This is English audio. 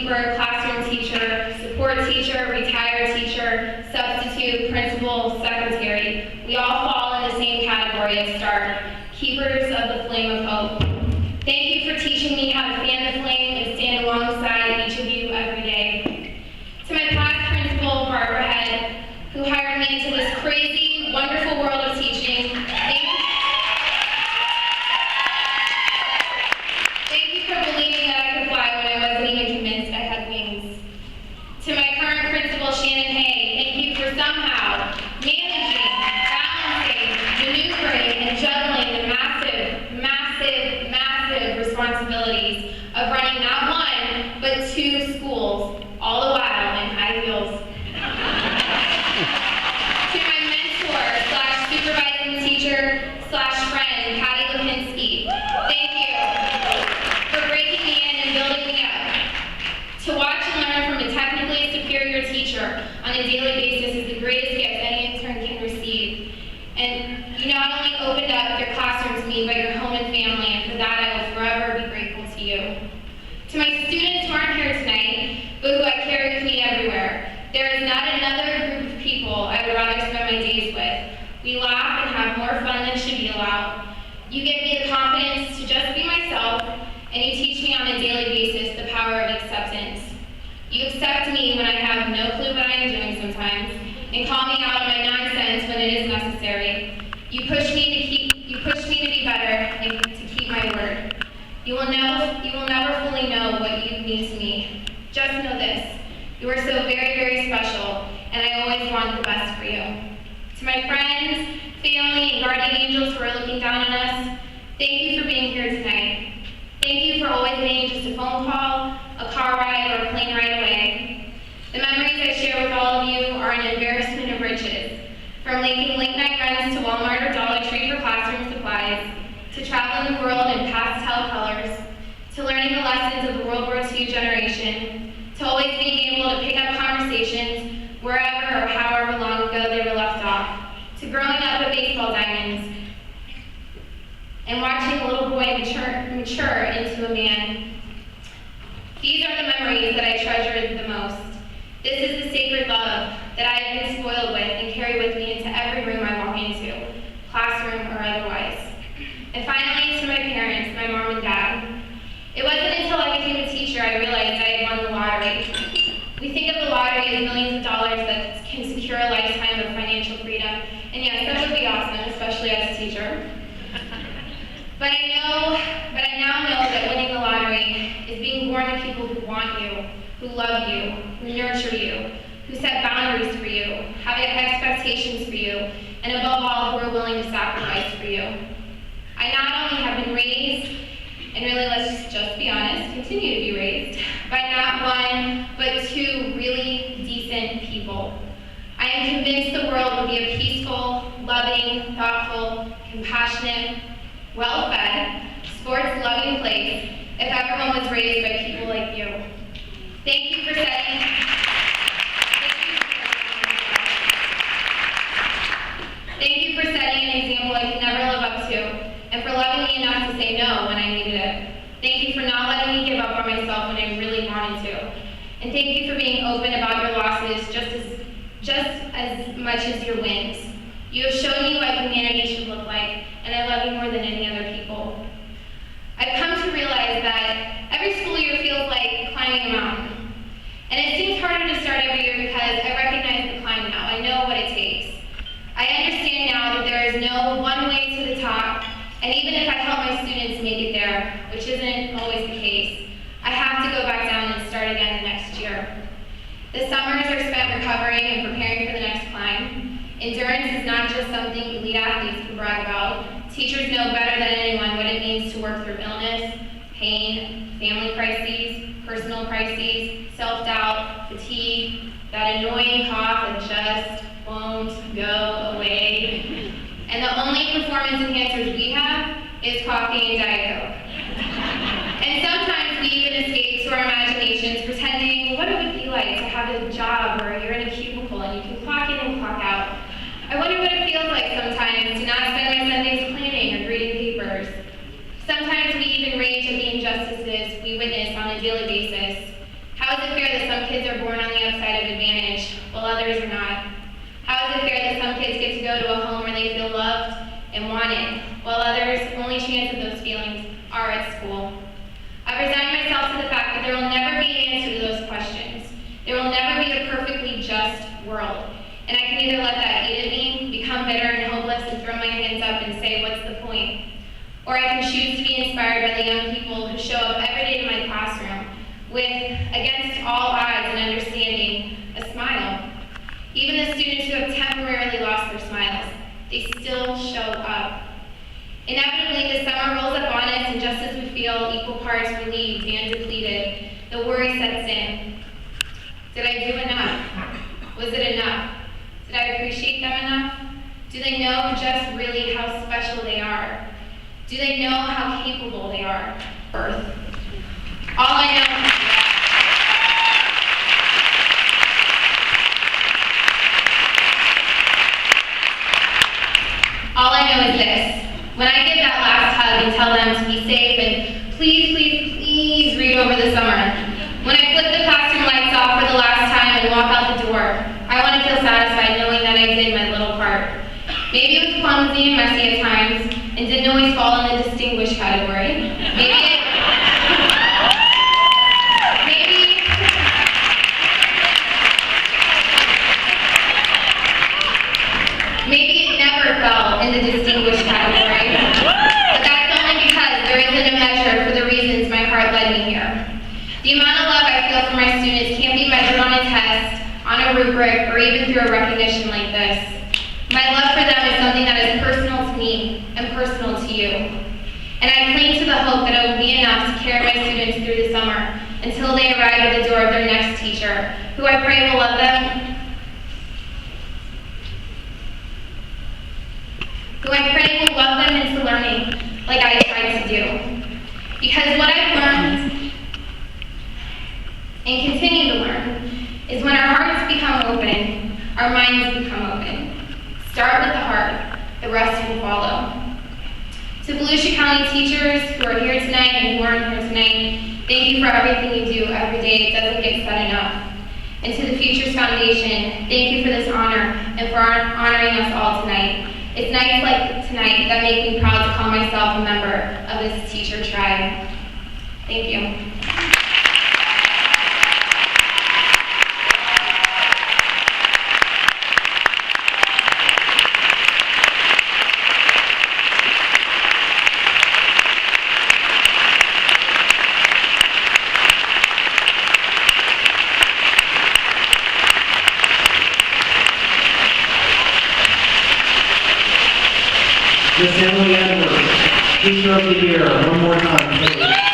sweeper, classroom teacher, support teacher, retired teacher, substitute, principal, secretary. We all fall in the same category of STAR, keepers of the flame of hope. Thank you for teaching me how to fan the flame and stand alongside each of you every day. To my past principal, Barbara Head, who hired me into this crazy, wonderful world of teaching, thank you for believing that I could fly when I wasn't even convinced I had wings. To my current principal, Shannon Hay, thank you for somehow managing, balancing, maneuvering, and juggling the massive responsibilities of running not one, but 2 schools, all the while in high heels. To my mentor / supervising teacher / friend, Patty Lipinski, thank you for breaking me in and building me up. To watch and learn from a technically superior teacher on a daily basis is the greatest gift any intern can receive. And you not only opened up your classroom to me, but your home and family, and for that I will forever be grateful to you. To my students who aren't here tonight, but who I carry with me everywhere, there is not another group of people I would rather spend my days with. We laugh and have more fun than should be allowed. You give me the confidence to just be myself, and you teach me on a daily basis the power of acceptance. You accept me when I have no clue what I am doing sometimes, and call me out on my nonsense when it is necessary. You push me to be better and to keep my word. You will never fully know what you mean to me. Just know this: you are so very, very special, and I always want the best for you. To my friends, family, and guardian angels who are looking down on us, thank you for being here tonight. Thank you for always being just a phone call, a car ride, or a plane ride away. The memories I share with all of you are an embarrassment of riches. From making late-night runs to Walmart or Dollar Tree for classroom supplies, to traveling the world in pastel colors, to learning the lessons of the World War II generation, to always being able to pick up conversations wherever or however long ago they were left off, to growing up at baseball diamonds and watching a little boy mature into a man. These are the memories that I treasure the most. This is the sacred love that I have been spoiled with and carry with me into every room I walk into, classroom or otherwise. And finally, to my parents, my mom and dad. It wasn't until I became a teacher I realized I had won the lottery. We think of the lottery as millions of dollars that can secure a lifetime of financial freedom. And yes, that would be awesome, especially as a teacher. But I now know that winning the lottery is being born to people who want you, who love you, who nurture you, who set boundaries for you, have expectations for you, and above all, who are willing to sacrifice for you. I not only have been raised, and really, let's just be honest, continue to be raised, by not one, but 2 really decent people. I am convinced the world would be a peaceful, loving, thoughtful, compassionate, well-fed, sports-loving place if everyone was raised by people like you. Thank you for setting an example I could never live up to, and for loving me enough to say no when I needed it. Thank you for not letting me give up on myself when I really wanted to. And thank you for being open about your losses just as much as your wins. You have shown me what humanity should look like, and I love you more than any other people. I've come to realize that every school year feels like climbing a mountain. And it seems harder to start every year because I recognize the climb now. I know what it takes. I understand now that there is no one way to the top, and even if I help my students make it there, which isn't always the case, I have to go back down and start again the next year. The summers are spent recovering and preparing for the next climb. Endurance is not just something elite athletes can brag about. Teachers know better than anyone what it means to work through illness, pain, family crises, personal crises, self-doubt, fatigue, that annoying cough that just won't go away. And the only performance enhancers we have is coffee and Diet Coke. And sometimes we even escape to our imaginations pretending what it would be like to have a job where you're in a cubicle and you can clock in and clock out. I wonder what it feels like sometimes to not spend my Sundays planning or grading papers. Sometimes we even rage at the injustices we witness on a daily basis. How How is it fair that some kids are born on the upside of advantage while others are not? How is it fair that some kids get to go to a home where they feel loved and wanted, while others' only chance of those feelings are at school? I've resigned myself to the fact that there will never be an answer to those questions. There will never be a perfectly just world. And I can either let that eat at me, become bitter and hopeless, and throw my hands up and say, what's the point? Or I can choose to be inspired by the young people who show up every day to my classroom with, against all odds and understanding, a smile. Even the students who have temporarily lost their smiles, they still show up. Inevitably, the summer rolls up on us, and just as we feel equal parts relieved and depleted, the worry sets in. Did I do enough? Was it enough? Did I appreciate them enough? Do they know just really how special they are? Do they know how capable they are? Birth. All I know is this. When I give that last hug and tell them to be safe and please, please, please read over the summer. When I flip the classroom lights off for the last time and walk out the door, I want to feel satisfied knowing that I did my little part. Maybe it was clumsy and messy at times and didn't always fall in the distinguished category. Maybe it never fell in the distinguished category. But that's only because there isn't a measure for the reasons my heart led me here. The amount of love I feel for my students can't be measured on a test, on a rubric, or even through a recognition like this. My love for them is something that is personal to me and personal to you. And I cling to the hope that it will be enough to carry my students through the summer until they arrive at the door of their next teacher, who I pray will love them into learning like I tried to do. Because what I've learned and continue to learn is when our hearts become open, our minds become open. Start with the heart, the rest will follow. To Volusia County teachers who are here tonight and who aren't here tonight, thank you for everything you do every day. It doesn't get said enough. And to the Futures Foundation, thank you for this honor and for honoring us all tonight. It's nights like tonight that make me proud to call myself a member of this teacher tribe. Thank you. Miss Emily Edwards, Teacher of the Year, one more time, please.